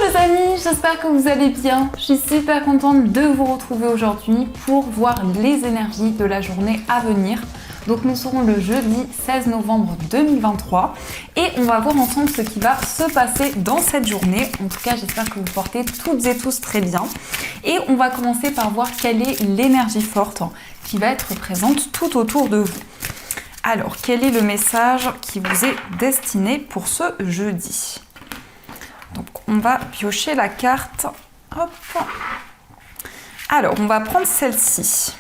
les amis, j'espère que vous allez bien. Je suis super contente de vous retrouver aujourd'hui pour voir les énergies de la journée à venir. Donc nous serons le jeudi 16 novembre 2023 et on va voir ensemble ce qui va se passer dans cette journée. En tout cas, j'espère que vous portez toutes et tous très bien. Et on va commencer par voir quelle est l'énergie forte qui va être présente tout autour de vous. Alors, quel est le message qui vous est destiné pour ce jeudi ? Donc, on va piocher la carte. Hop. Alors, on va prendre celle-ci.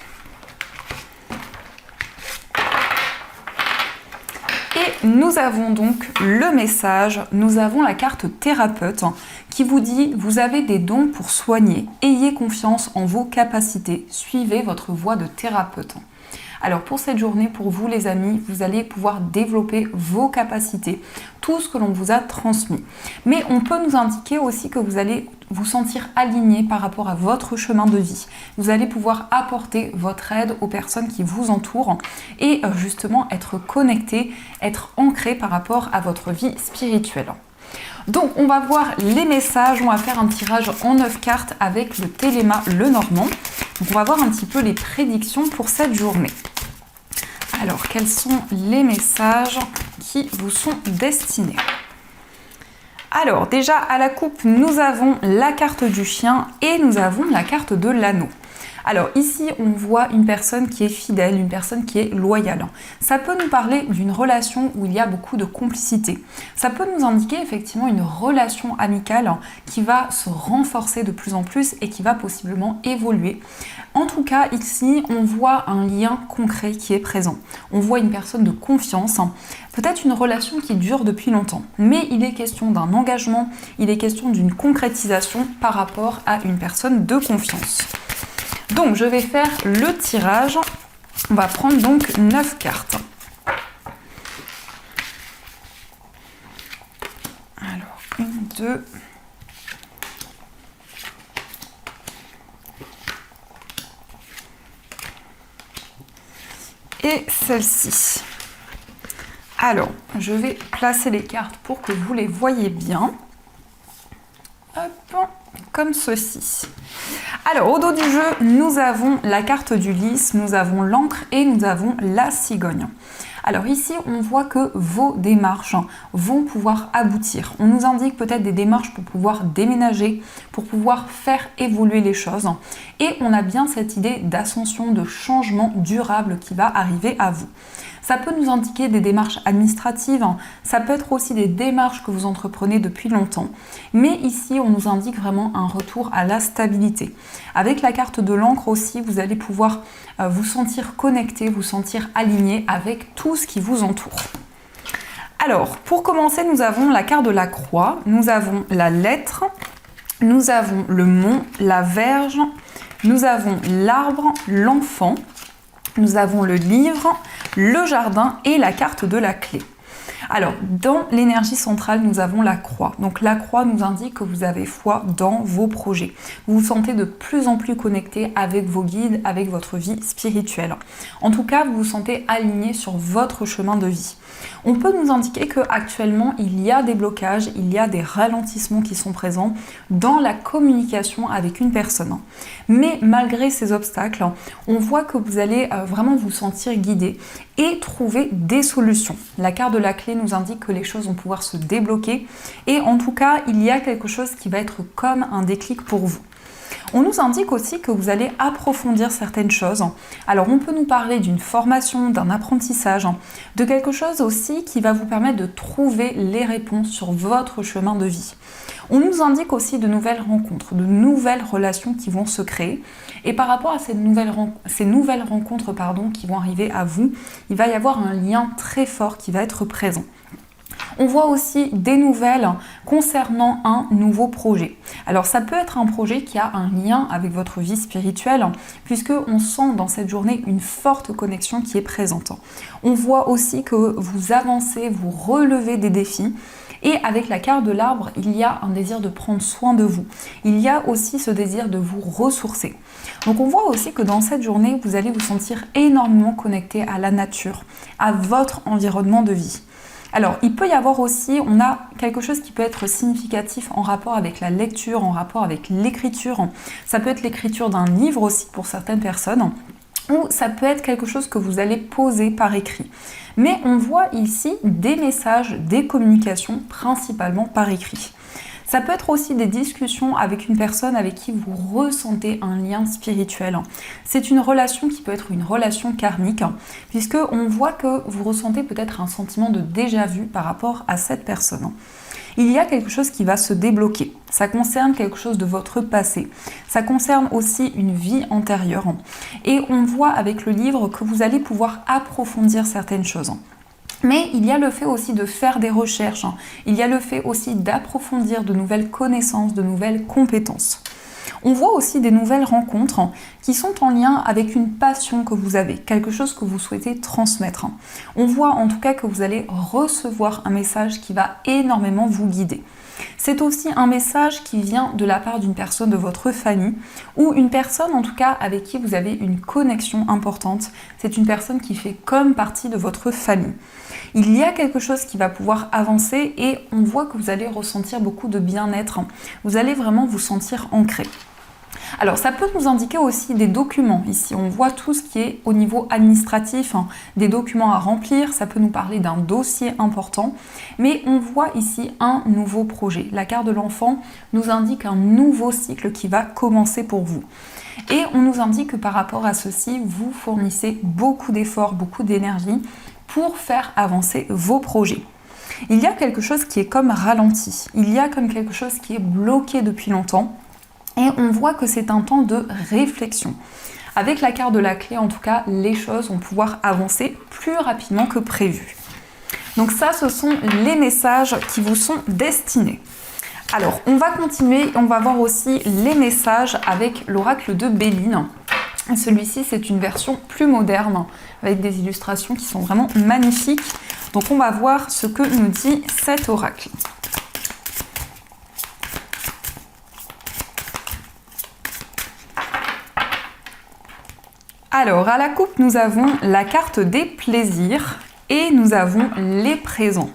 Et nous avons donc le message, nous avons la carte thérapeute qui vous dit « Vous avez des dons pour soigner, ayez confiance en vos capacités, suivez votre voie de thérapeute ». Alors pour cette journée, pour vous les amis, vous allez pouvoir développer vos capacités, tout ce que l'on vous a transmis. Mais on peut nous indiquer aussi que vous allez vous sentir aligné par rapport à votre chemin de vie. Vous allez pouvoir apporter votre aide aux personnes qui vous entourent et justement être connecté, être ancré par rapport à votre vie spirituelle. Donc on va voir les messages, on va faire un tirage en 9 cartes avec le Téléma Lenormand. Donc on va voir un petit peu les prédictions pour cette journée. Alors quels sont les messages qui vous sont destinés ? Alors déjà à la coupe, nous avons la carte du chien et nous avons la carte de l'anneau. Alors ici, on voit une personne qui est fidèle, une personne qui est loyale. Ça peut nous parler d'une relation où il y a beaucoup de complicité. Ça peut nous indiquer effectivement une relation amicale qui va se renforcer de plus en plus et qui va possiblement évoluer. En tout cas, ici, on voit un lien concret qui est présent. On voit une personne de confiance, peut-être une relation qui dure depuis longtemps. Mais il est question d'un engagement, il est question d'une concrétisation par rapport à une personne de confiance. Donc, je vais faire le tirage. On va prendre donc 9 cartes. Alors, 1, 2. Et celle-ci. Alors, je vais placer les cartes pour que vous les voyez bien. Hop, comme ceci. Alors, au dos du jeu, nous avons la carte du lys, nous avons l'encre et nous avons la cigogne. Alors ici, on voit que vos démarches vont pouvoir aboutir. On nous indique peut-être des démarches pour pouvoir déménager, pour pouvoir faire évoluer les choses. Et on a bien cette idée d'ascension, de changement durable qui va arriver à vous. Ça peut nous indiquer des démarches administratives, ça peut être aussi des démarches que vous entreprenez depuis longtemps. Mais ici, on nous indique vraiment un retour à la stabilité. Avec la carte de l'encre aussi, vous allez pouvoir vous sentir connecté, vous sentir aligné avec tout ce qui vous entoure. Alors, pour commencer, nous avons la carte de la croix, nous avons la lettre, nous avons le mont, la verge, nous avons l'arbre, l'enfant, nous avons le livre, le jardin et la carte de la clé. Alors, dans l'énergie centrale, nous avons la croix. Donc, la croix nous indique que vous avez foi dans vos projets. Vous vous sentez de plus en plus connecté avec vos guides, avec votre vie spirituelle. En tout cas, vous vous sentez aligné sur votre chemin de vie. On peut nous indiquer qu'actuellement, il y a des blocages, il y a des ralentissements qui sont présents dans la communication avec une personne. Mais malgré ces obstacles, on voit que vous allez vraiment vous sentir guidé et trouver des solutions. La carte de la clé nous indique que les choses vont pouvoir se débloquer et en tout cas, il y a quelque chose qui va être comme un déclic pour vous. On nous indique aussi que vous allez approfondir certaines choses. Alors on peut nous parler d'une formation, d'un apprentissage, de quelque chose aussi qui va vous permettre de trouver les réponses sur votre chemin de vie. On nous indique aussi de nouvelles rencontres, de nouvelles relations qui vont se créer. Et par rapport à ces nouvelles rencontres qui vont arriver à vous, il va y avoir un lien très fort qui va être présent. On voit aussi des nouvelles concernant un nouveau projet. Alors ça peut être un projet qui a un lien avec votre vie spirituelle, puisque on sent dans cette journée une forte connexion qui est présente. On voit aussi que vous avancez, vous relevez des défis. Et avec la carte de l'arbre, il y a un désir de prendre soin de vous. Il y a aussi ce désir de vous ressourcer. Donc on voit aussi que dans cette journée, vous allez vous sentir énormément connecté à la nature, à votre environnement de vie. Alors, il peut y avoir aussi, on a quelque chose qui peut être significatif en rapport avec la lecture, en rapport avec l'écriture. Ça peut être l'écriture d'un livre aussi pour certaines personnes, ou ça peut être quelque chose que vous allez poser par écrit. Mais on voit ici des messages, des communications, principalement par écrit. Ça peut être aussi des discussions avec une personne avec qui vous ressentez un lien spirituel. C'est une relation qui peut être une relation karmique, puisque on voit que vous ressentez peut-être un sentiment de déjà-vu par rapport à cette personne. Il y a quelque chose qui va se débloquer. Ça concerne quelque chose de votre passé. Ça concerne aussi une vie antérieure. Et on voit avec le livre que vous allez pouvoir approfondir certaines choses. Mais il y a le fait aussi de faire des recherches, il y a le fait aussi d'approfondir de nouvelles connaissances, de nouvelles compétences. On voit aussi des nouvelles rencontres qui sont en lien avec une passion que vous avez, quelque chose que vous souhaitez transmettre. On voit en tout cas que vous allez recevoir un message qui va énormément vous guider. C'est aussi un message qui vient de la part d'une personne de votre famille ou une personne en tout cas avec qui vous avez une connexion importante. C'est une personne qui fait comme partie de votre famille. Il y a quelque chose qui va pouvoir avancer et on voit que vous allez ressentir beaucoup de bien-être. Vous allez vraiment vous sentir ancré. Alors ça peut nous indiquer aussi des documents. Ici on voit tout ce qui est au niveau administratif, des documents à remplir, ça peut nous parler d'un dossier important, mais on voit ici un nouveau projet. La carte de l'enfant nous indique un nouveau cycle qui va commencer pour vous. Et on nous indique que par rapport à ceci, vous fournissez beaucoup d'efforts, beaucoup d'énergie pour faire avancer vos projets. Il y a quelque chose qui est comme ralenti, il y a comme quelque chose qui est bloqué depuis longtemps. Et on voit que c'est un temps de réflexion. Avec la carte de la clé, en tout cas, les choses vont pouvoir avancer plus rapidement que prévu. Donc ça, ce sont les messages qui vous sont destinés. Alors, on va continuer, on va voir aussi les messages avec l'oracle de Béline. Celui-ci, c'est une version plus moderne, avec des illustrations qui sont vraiment magnifiques. Donc on va voir ce que nous dit cet oracle. Alors, à la coupe, nous avons la carte des plaisirs et nous avons les présents.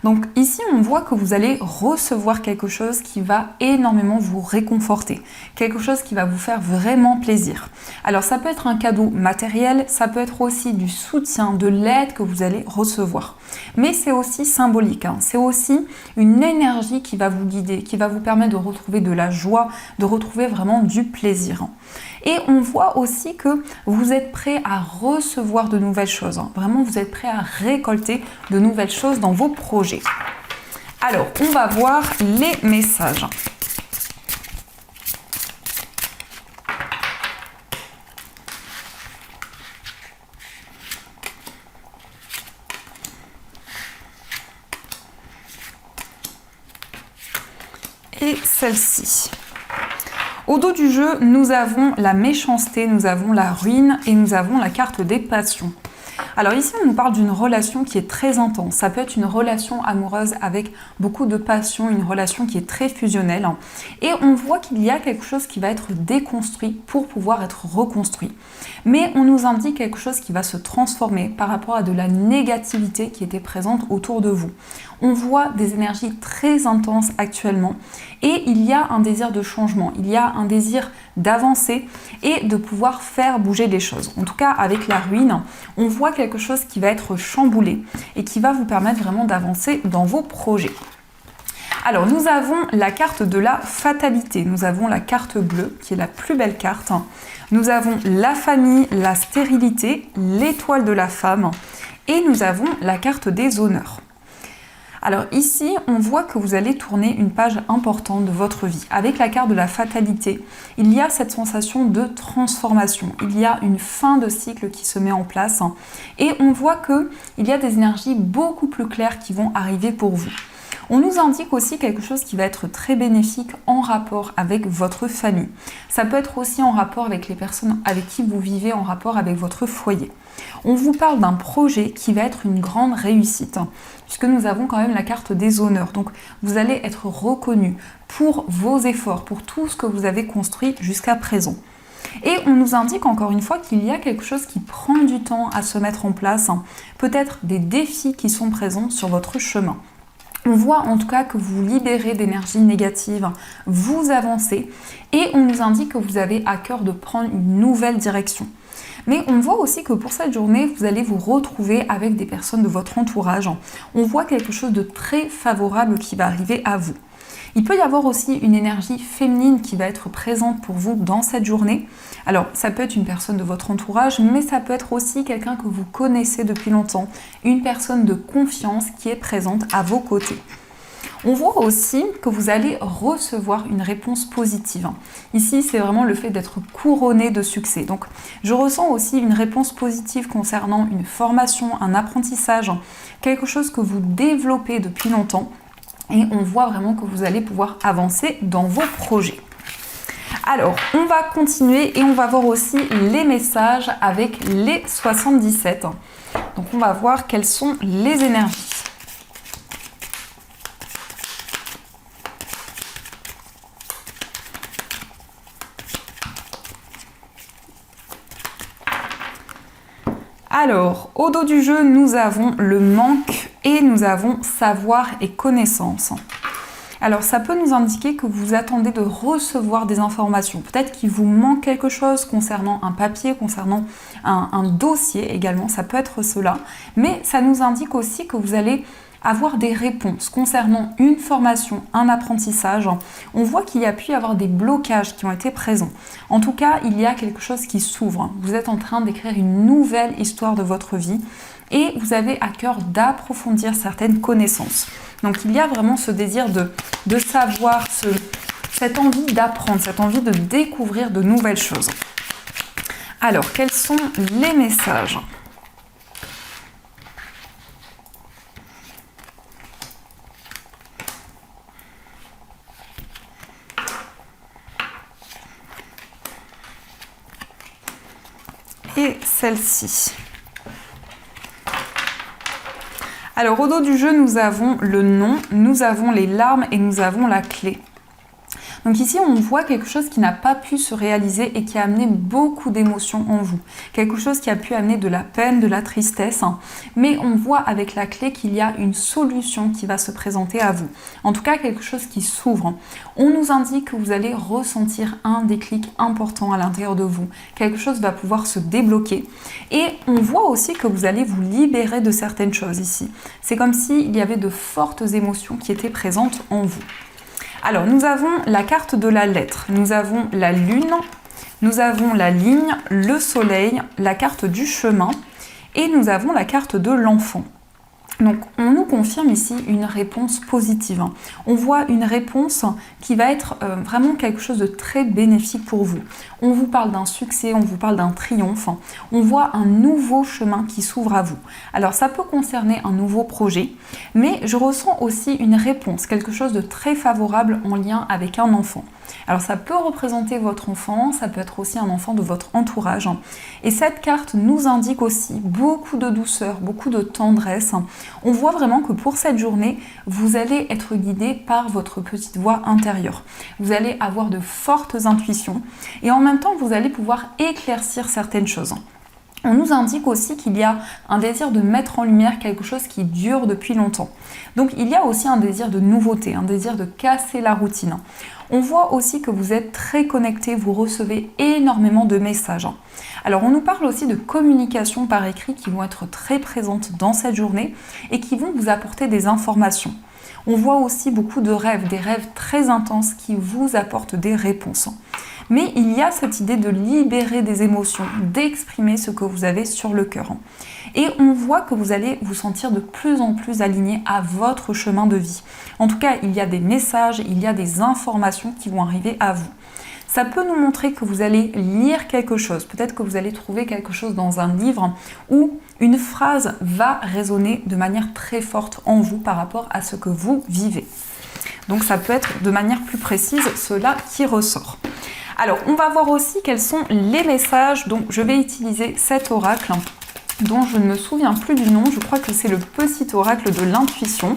Donc ici, on voit que vous allez recevoir quelque chose qui va énormément vous réconforter, quelque chose qui va vous faire vraiment plaisir. Alors ça peut être un cadeau matériel, ça peut être aussi du soutien, de l'aide que vous allez recevoir. Mais c'est aussi symbolique, c'est aussi une énergie qui va vous guider, qui va vous permettre de retrouver de la joie, de retrouver vraiment du plaisir. Et on voit aussi que vous êtes prêt à recevoir de nouvelles choses. Vraiment, vous êtes prêt à récolter de nouvelles choses dans vos projets. Alors, on va voir les messages. Et celle-ci. Au dos du jeu, nous avons la méchanceté, nous avons la ruine et nous avons la carte des passions. Alors ici, on nous parle d'une relation qui est très intense. Ça peut être une relation amoureuse avec beaucoup de passion, une relation qui est très fusionnelle. Et on voit qu'il y a quelque chose qui va être déconstruit pour pouvoir être reconstruit. Mais on nous indique quelque chose qui va se transformer par rapport à de la négativité qui était présente autour de vous. On voit des énergies très intenses actuellement et il y a un désir de changement, il y a un désir d'avancer et de pouvoir faire bouger les choses. En tout cas, avec la ruine, on voit quelque chose qui va être chamboulé et qui va vous permettre vraiment d'avancer dans vos projets. Alors, nous avons la carte de la fatalité. Nous avons la carte bleue, qui est la plus belle carte. Nous avons la famille, la stérilité, l'étoile de la femme. Et nous avons la carte des honneurs. Alors ici, on voit que vous allez tourner une page importante de votre vie. Avec la carte de la fatalité, il y a cette sensation de transformation. Il y a une fin de cycle qui se met en place. Et on voit qu'il y a des énergies beaucoup plus claires qui vont arriver pour vous. On nous indique aussi quelque chose qui va être très bénéfique en rapport avec votre famille. Ça peut être aussi en rapport avec les personnes avec qui vous vivez, en rapport avec votre foyer. On vous parle d'un projet qui va être une grande réussite, puisque nous avons quand même la carte des honneurs. Donc vous allez être reconnu pour vos efforts, pour tout ce que vous avez construit jusqu'à présent. Et on nous indique encore une fois qu'il y a quelque chose qui prend du temps à se mettre en place, peut-être des défis qui sont présents sur votre chemin. On voit en tout cas que vous libérez d'énergie négative, vous avancez et on nous indique que vous avez à cœur de prendre une nouvelle direction. Mais on voit aussi que pour cette journée, vous allez vous retrouver avec des personnes de votre entourage. On voit quelque chose de très favorable qui va arriver à vous. Il peut y avoir aussi une énergie féminine qui va être présente pour vous dans cette journée. Alors, ça peut être une personne de votre entourage, mais ça peut être aussi quelqu'un que vous connaissez depuis longtemps, une personne de confiance qui est présente à vos côtés. On voit aussi que vous allez recevoir une réponse positive. Ici, c'est vraiment le fait d'être couronné de succès. Donc, je ressens aussi une réponse positive concernant une formation, un apprentissage, quelque chose que vous développez depuis longtemps. Et on voit vraiment que vous allez pouvoir avancer dans vos projets. Alors, on va continuer et on va voir aussi les messages avec les 77. Donc, on va voir quelles sont les énergies. Alors, au dos du jeu, nous avons le manque et nous avons savoir et connaissance. Alors, ça peut nous indiquer que vous attendez de recevoir des informations. Peut-être qu'il vous manque quelque chose concernant un papier, concernant un dossier également, ça peut être cela. Mais ça nous indique aussi que vous allez avoir des réponses concernant une formation, un apprentissage. On voit qu'il y a pu y avoir des blocages qui ont été présents. En tout cas, il y a quelque chose qui s'ouvre. Vous êtes en train d'écrire une nouvelle histoire de votre vie et vous avez à cœur d'approfondir certaines connaissances. Donc il y a vraiment ce désir de savoir, cette envie d'apprendre, cette envie de découvrir de nouvelles choses. Alors, quels sont les messages ? Et celle-ci. Alors au dos du jeu, nous avons le nom, nous avons les larmes et nous avons la clé. Donc ici, on voit quelque chose qui n'a pas pu se réaliser et qui a amené beaucoup d'émotions en vous. Quelque chose qui a pu amener de la peine, de la tristesse. Mais on voit avec la clé qu'il y a une solution qui va se présenter à vous. En tout cas, quelque chose qui s'ouvre. On nous indique que vous allez ressentir un déclic important à l'intérieur de vous. Quelque chose va pouvoir se débloquer. Et on voit aussi que vous allez vous libérer de certaines choses ici. C'est comme s'il y avait de fortes émotions qui étaient présentes en vous. Alors, nous avons la carte de la lettre, nous avons la lune, nous avons la ligne, le soleil, la carte du chemin et nous avons la carte de l'enfant. Donc, on nous confirme ici une réponse positive. On voit une réponse qui va être vraiment quelque chose de très bénéfique pour vous. On vous parle d'un succès, on vous parle d'un triomphe. On voit un nouveau chemin qui s'ouvre à vous. Alors, ça peut concerner un nouveau projet, mais je ressens aussi une réponse, quelque chose de très favorable en lien avec un enfant. Alors, ça peut représenter votre enfant, ça peut être aussi un enfant de votre entourage. Et cette carte nous indique aussi beaucoup de douceur, beaucoup de tendresse. On voit vraiment que pour cette journée, vous allez être guidé par votre petite voix intérieure. Vous allez avoir de fortes intuitions et en même temps, vous allez pouvoir éclaircir certaines choses. On nous indique aussi qu'il y a un désir de mettre en lumière quelque chose qui dure depuis longtemps. Donc il y a aussi un désir de nouveauté, un désir de casser la routine. On voit aussi que vous êtes très connecté, vous recevez énormément de messages. Alors on nous parle aussi de communication par écrit qui vont être très présentes dans cette journée et qui vont vous apporter des informations. On voit aussi beaucoup de rêves, des rêves très intenses qui vous apportent des réponses. Mais il y a cette idée de libérer des émotions, d'exprimer ce que vous avez sur le cœur. Et on voit que vous allez vous sentir de plus en plus aligné à votre chemin de vie. En tout cas, il y a des messages, il y a des informations qui vont arriver à vous. Ça peut nous montrer que vous allez lire quelque chose. Peut-être que vous allez trouver quelque chose dans un livre où une phrase va résonner de manière très forte en vous par rapport à ce que vous vivez. Donc ça peut être de manière plus précise cela qui ressort. Alors, on va voir aussi quels sont les messages. Donc, je vais utiliser cet oracle dont je ne me souviens plus du nom. Je crois que c'est le petit oracle de l'intuition.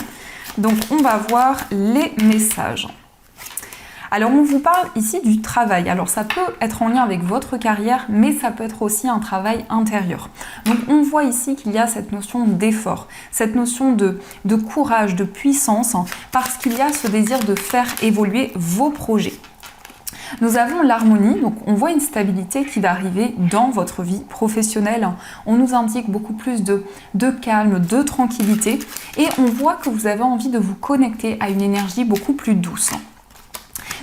Donc, on va voir les messages. Alors on vous parle ici du travail. Alors ça peut être en lien avec votre carrière, mais ça peut être aussi un travail intérieur. Donc on voit ici qu'il y a cette notion d'effort, cette notion de courage, de puissance, parce qu'il y a ce désir de faire évoluer vos projets. Nous avons l'harmonie, donc on voit une stabilité qui va arriver dans votre vie professionnelle. On nous indique beaucoup plus de calme, de tranquillité et on voit que vous avez envie de vous connecter à une énergie beaucoup plus douce.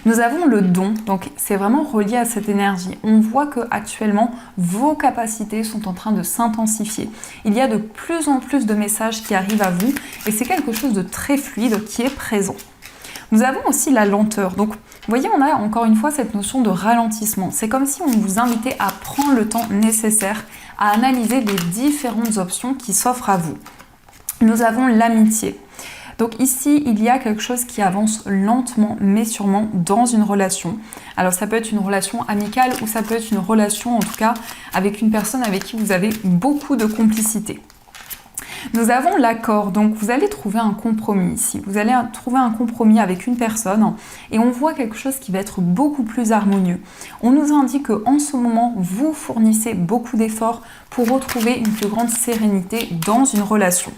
Nous avons le don, donc c'est vraiment relié à cette énergie. On voit que actuellement vos capacités sont en train de s'intensifier. Il y a de plus en plus de messages qui arrivent à vous et c'est quelque chose de très fluide qui est présent. Nous avons aussi la lenteur. Donc, vous voyez, on a encore une fois cette notion de ralentissement. C'est comme si on vous invitait à prendre le temps nécessaire à analyser les différentes options qui s'offrent à vous. Nous avons l'amitié. Donc ici, il y a quelque chose qui avance lentement mais sûrement dans une relation. Alors ça peut être une relation amicale ou ça peut être une relation en tout cas avec une personne avec qui vous avez beaucoup de complicité. Nous avons l'accord, donc vous allez trouver un compromis ici. Vous allez trouver un compromis avec une personne et on voit quelque chose qui va être beaucoup plus harmonieux. On nous indique qu'en ce moment, vous fournissez beaucoup d'efforts pour retrouver une plus grande sérénité dans une relation.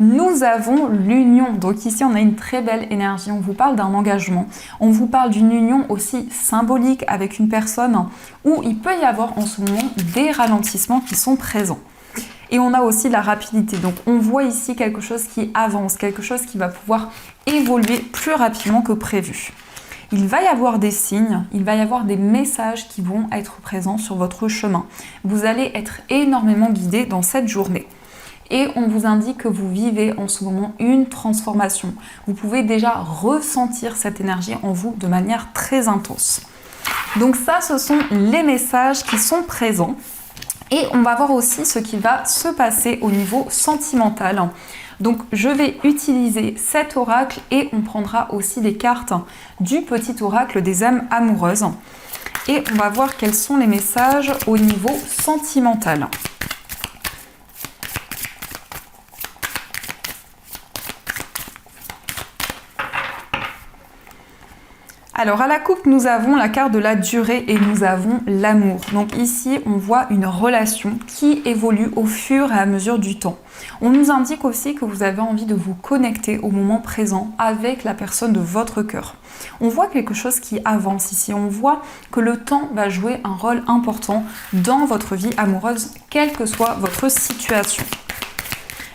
Nous avons l'union, donc ici on a une très belle énergie, on vous parle d'un engagement, on vous parle d'une union aussi symbolique avec une personne où il peut y avoir en ce moment des ralentissements qui sont présents. Et on a aussi la rapidité, donc on voit ici quelque chose qui avance, quelque chose qui va pouvoir évoluer plus rapidement que prévu. Il va y avoir des signes, il va y avoir des messages qui vont être présents sur votre chemin. Vous allez être énormément guidé dans cette journée. Et on vous indique que vous vivez en ce moment une transformation. Vous pouvez déjà ressentir cette énergie en vous de manière très intense. Donc ça, ce sont les messages qui sont présents. Et on va voir aussi ce qui va se passer au niveau sentimental. Donc je vais utiliser cet oracle et on prendra aussi des cartes du petit oracle des âmes amoureuses. Et on va voir quels sont les messages au niveau sentimental. Alors à la coupe, nous avons la carte de la durée et nous avons l'amour. Donc ici, on voit une relation qui évolue au fur et à mesure du temps. On nous indique aussi que vous avez envie de vous connecter au moment présent avec la personne de votre cœur. On voit quelque chose qui avance ici. On voit que le temps va jouer un rôle important dans votre vie amoureuse, quelle que soit votre situation.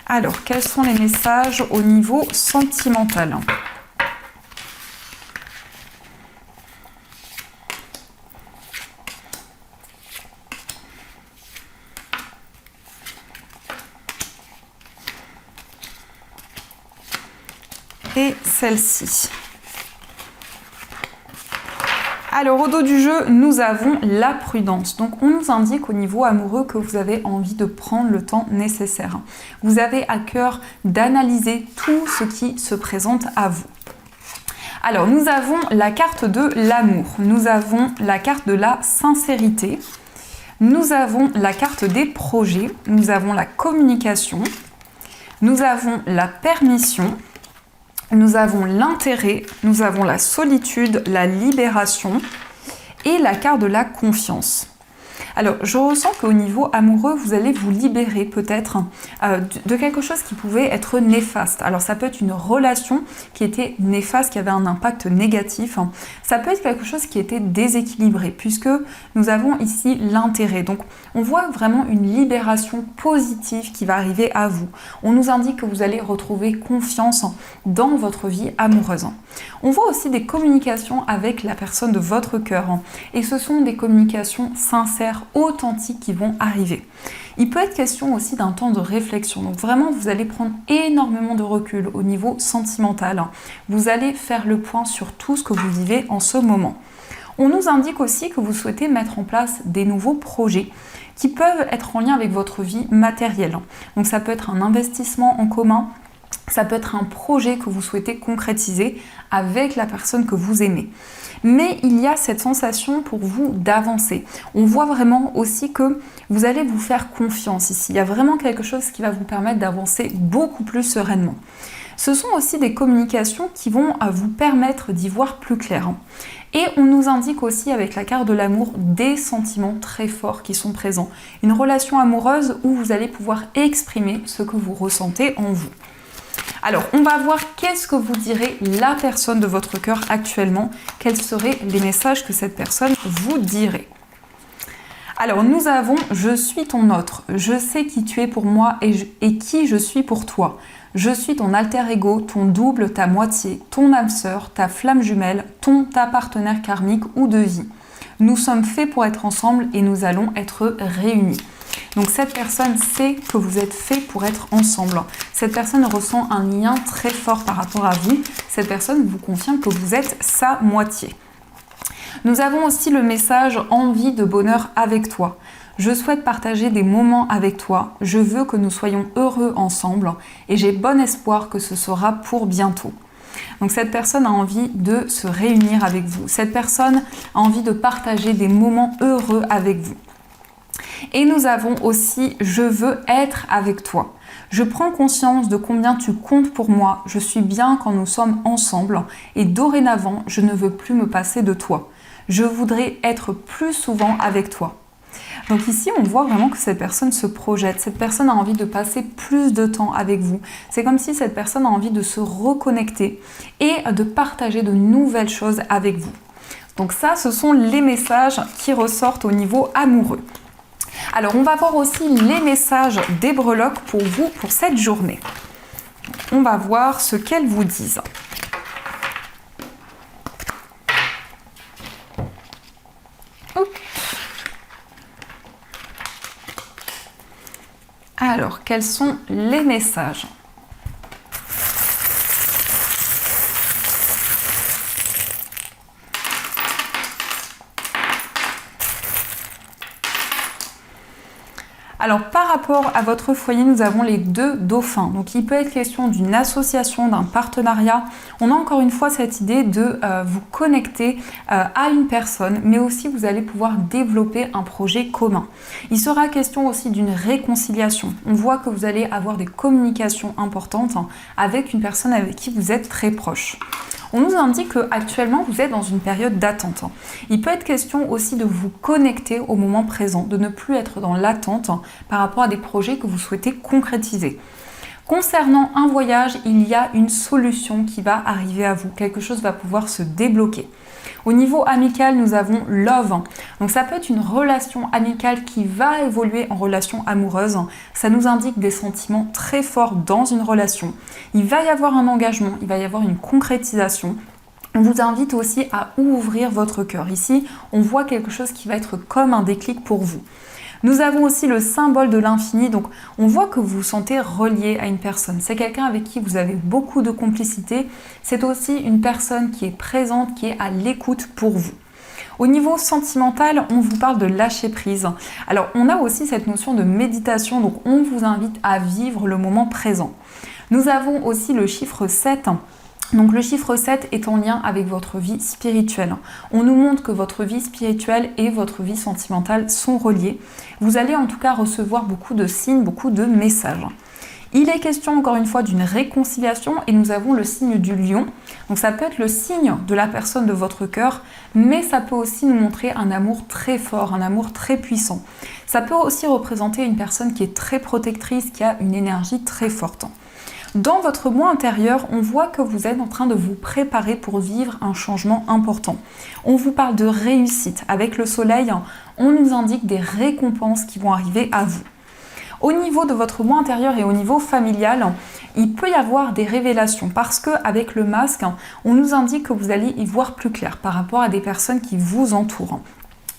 Alors, quels sont les messages au niveau sentimental ? Et celle-ci. Alors au dos du jeu, nous avons la prudence. Donc on nous indique au niveau amoureux que vous avez envie de prendre le temps nécessaire. Vous avez à cœur d'analyser tout ce qui se présente à vous. Alors nous avons la carte de l'amour, nous avons la carte de la sincérité, nous avons la carte des projets, nous avons la communication, nous avons la permission, nous avons l'intérêt, nous avons la solitude, la libération et la carte de la confiance. Alors, je ressens qu'au niveau amoureux, vous allez vous libérer peut-être de quelque chose qui pouvait être néfaste. Alors, ça peut être une relation qui était néfaste, qui avait un impact négatif. Ça peut être quelque chose qui était déséquilibré, puisque nous avons ici l'intérêt. Donc, on voit vraiment une libération positive qui va arriver à vous. On nous indique que vous allez retrouver confiance dans votre vie amoureuse. On voit aussi des communications avec la personne de votre cœur. Et ce sont des communications sincères, authentiques qui vont arriver. Il peut être question aussi d'un temps de réflexion. Donc vraiment, vous allez prendre énormément de recul au niveau sentimental. Vous allez faire le point sur tout ce que vous vivez en ce moment. On nous indique aussi que vous souhaitez mettre en place des nouveaux projets qui peuvent être en lien avec votre vie matérielle. Donc ça peut être un investissement en commun, ça peut être un projet que vous souhaitez concrétiser avec la personne que vous aimez. Mais il y a cette sensation pour vous d'avancer. On voit vraiment aussi que vous allez vous faire confiance ici. Il y a vraiment quelque chose qui va vous permettre d'avancer beaucoup plus sereinement. Ce sont aussi des communications qui vont vous permettre d'y voir plus clair. Et on nous indique aussi avec la carte de l'amour des sentiments très forts qui sont présents. Une relation amoureuse où vous allez pouvoir exprimer ce que vous ressentez en vous. Alors, on va voir qu'est-ce que vous dirait la personne de votre cœur actuellement. Quels seraient les messages que cette personne vous dirait? Alors, nous avons « Je suis ton autre, je sais qui tu es pour moi et qui je suis pour toi. Je suis ton alter ego, ton double, ta moitié, ton âme sœur, ta flamme jumelle, ta partenaire karmique ou de vie. Nous sommes faits pour être ensemble et nous allons être réunis. » Donc cette personne sait que vous êtes faits pour être ensemble. Cette personne ressent un lien très fort par rapport à vous. Cette personne vous confirme que vous êtes sa moitié. Nous avons aussi le message « Envie de bonheur avec toi ». Je souhaite partager des moments avec toi, je veux que nous soyons heureux ensemble et j'ai bon espoir que ce sera pour bientôt. Donc cette personne a envie de se réunir avec vous. Cette personne a envie de partager des moments heureux avec vous. Et nous avons aussi « Je veux être avec toi ». Je prends conscience de combien tu comptes pour moi, je suis bien quand nous sommes ensemble et dorénavant, je ne veux plus me passer de toi. Je voudrais être plus souvent avec toi. Donc ici, on voit vraiment que cette personne se projette, cette personne a envie de passer plus de temps avec vous. C'est comme si cette personne a envie de se reconnecter et de partager de nouvelles choses avec vous. Donc ça, ce sont les messages qui ressortent au niveau amoureux. Alors, on va voir aussi les messages des breloques pour vous pour cette journée. On va voir ce qu'elles vous disent. Alors, quels sont les messages ? Alors, par rapport à votre foyer, nous avons les deux dauphins. Donc, il peut être question d'une association, d'un partenariat. On a encore une fois cette idée de vous connecter à une personne, mais aussi vous allez pouvoir développer un projet commun. Il sera question aussi d'une réconciliation. On voit que vous allez avoir des communications importantes avec une personne avec qui vous êtes très proche. On nous indique qu'actuellement, vous êtes dans une période d'attente. Il peut être question aussi de vous connecter au moment présent, de ne plus être dans l'attente par rapport à des projets que vous souhaitez concrétiser. Concernant un voyage, il y a une solution qui va arriver à vous. Quelque chose va pouvoir se débloquer. Au niveau amical, nous avons love. Donc ça peut être une relation amicale qui va évoluer en relation amoureuse. Ça nous indique des sentiments très forts dans une relation. Il va y avoir un engagement, il va y avoir une concrétisation. On vous invite aussi à ouvrir votre cœur. Ici, on voit quelque chose qui va être comme un déclic pour vous. Nous avons aussi le symbole de l'infini, donc on voit que vous vous sentez relié à une personne. C'est quelqu'un avec qui vous avez beaucoup de complicité. C'est aussi une personne qui est présente, qui est à l'écoute pour vous. Au niveau sentimental, on vous parle de lâcher prise. Alors, on a aussi cette notion de méditation, donc on vous invite à vivre le moment présent. Nous avons aussi le chiffre 7. Donc le chiffre 7 est en lien avec votre vie spirituelle. On nous montre que votre vie spirituelle et votre vie sentimentale sont reliées. Vous allez en tout cas recevoir beaucoup de signes, beaucoup de messages. Il est question encore une fois d'une réconciliation et nous avons le signe du lion. Donc ça peut être le signe de la personne de votre cœur, mais ça peut aussi nous montrer un amour très fort, un amour très puissant. Ça peut aussi représenter une personne qui est très protectrice, qui a une énergie très forte. Dans votre moi intérieur, on voit que vous êtes en train de vous préparer pour vivre un changement important. On vous parle de réussite. Avec le soleil, on nous indique des récompenses qui vont arriver à vous. Au niveau de votre moi intérieur et au niveau familial, il peut y avoir des révélations parce qu'avec le masque, on nous indique que vous allez y voir plus clair par rapport à des personnes qui vous entourent.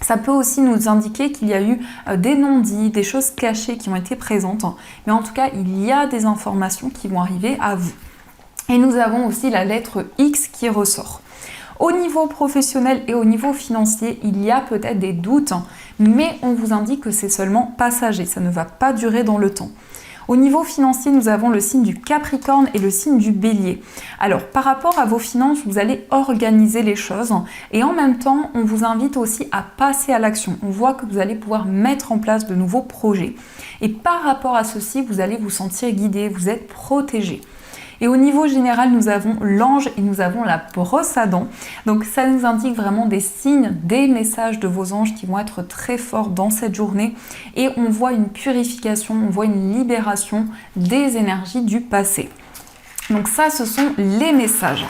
Ça peut aussi nous indiquer qu'il y a eu des non-dits, des choses cachées qui ont été présentes. Mais en tout cas, il y a des informations qui vont arriver à vous. Et nous avons aussi la lettre X qui ressort. Au niveau professionnel et au niveau financier, il y a peut-être des doutes, mais on vous indique que c'est seulement passager, ça ne va pas durer dans le temps. Au niveau financier, nous avons le signe du Capricorne et le signe du Bélier. Alors, par rapport à vos finances, vous allez organiser les choses et en même temps, on vous invite aussi à passer à l'action. On voit que vous allez pouvoir mettre en place de nouveaux projets. Et par rapport à ceci, vous allez vous sentir guidé, vous êtes protégé. Et au niveau général, nous avons l'ange et nous avons la brosse à dents. Donc ça nous indique vraiment des signes, des messages de vos anges qui vont être très forts dans cette journée. Et on voit une purification, on voit une libération des énergies du passé. Donc ça, ce sont les messages.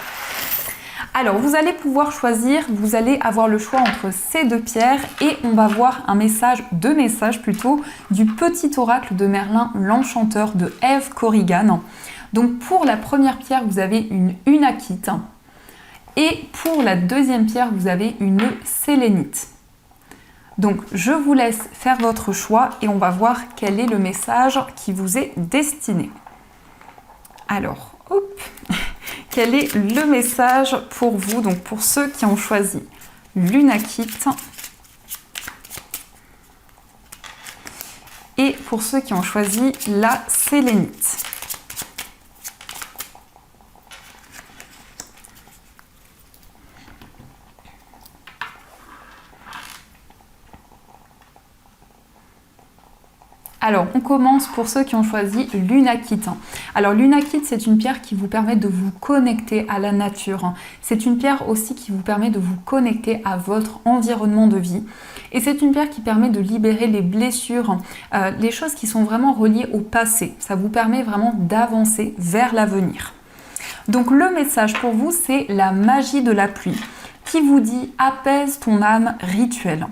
Alors, vous allez pouvoir choisir, vous allez avoir le choix entre ces deux pierres et on va voir deux messages plutôt, du petit oracle de Merlin, l'enchanteur de Eve Corrigan. Donc, pour la première pierre, vous avez une unakite et pour la deuxième pierre, vous avez une sélénite. Donc, je vous laisse faire votre choix et on va voir quel est le message qui vous est destiné. Alors, hop, quel est le message pour vous, donc pour ceux qui ont choisi l'unakite et pour ceux qui ont choisi la sélénite. Alors, on commence pour ceux qui ont choisi l'unakite. Alors, l'unakite, c'est une pierre qui vous permet de vous connecter à la nature. C'est une pierre aussi qui vous permet de vous connecter à votre environnement de vie. Et c'est une pierre qui permet de libérer les blessures, les choses qui sont vraiment reliées au passé. Ça vous permet vraiment d'avancer vers l'avenir. Donc, le message pour vous, c'est la magie de la pluie qui vous dit « apaise ton âme rituelle ».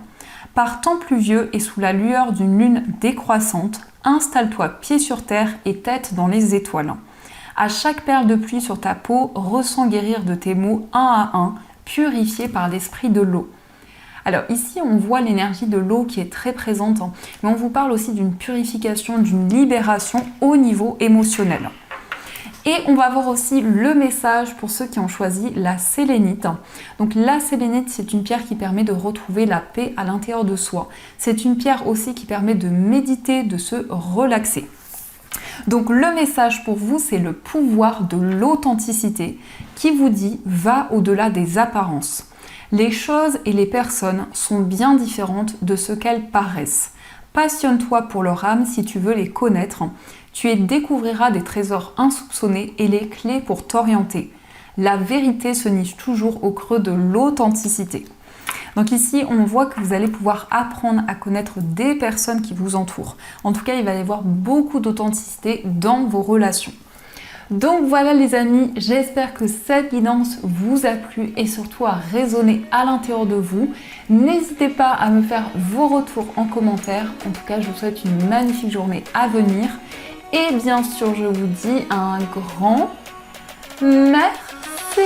Par temps pluvieux et sous la lueur d'une lune décroissante, installe-toi pied sur terre et tête dans les étoiles. À chaque perle de pluie sur ta peau, ressens guérir de tes mots un à un, purifiés par l'esprit de l'eau. Alors ici, on voit l'énergie de l'eau qui est très présente, mais on vous parle aussi d'une purification, d'une libération au niveau émotionnel. Et on va voir aussi le message pour ceux qui ont choisi la sélénite. Donc la sélénite, c'est une pierre qui permet de retrouver la paix à l'intérieur de soi. C'est une pierre aussi qui permet de méditer, de se relaxer. Donc le message pour vous, c'est le pouvoir de l'authenticité qui vous dit « va au-delà des apparences ». Les choses et les personnes sont bien différentes de ce qu'elles paraissent. Passionne-toi pour leur âme si tu veux les connaître. Tu y découvriras des trésors insoupçonnés et les clés pour t'orienter. La vérité se niche toujours au creux de l'authenticité. Donc ici, on voit que vous allez pouvoir apprendre à connaître des personnes qui vous entourent. En tout cas, il va y avoir beaucoup d'authenticité dans vos relations. Donc voilà les amis, j'espère que cette guidance vous a plu et surtout a résonné à l'intérieur de vous. N'hésitez pas à me faire vos retours en commentaire. En tout cas, je vous souhaite une magnifique journée à venir. Et bien sûr, je vous dis un grand merci.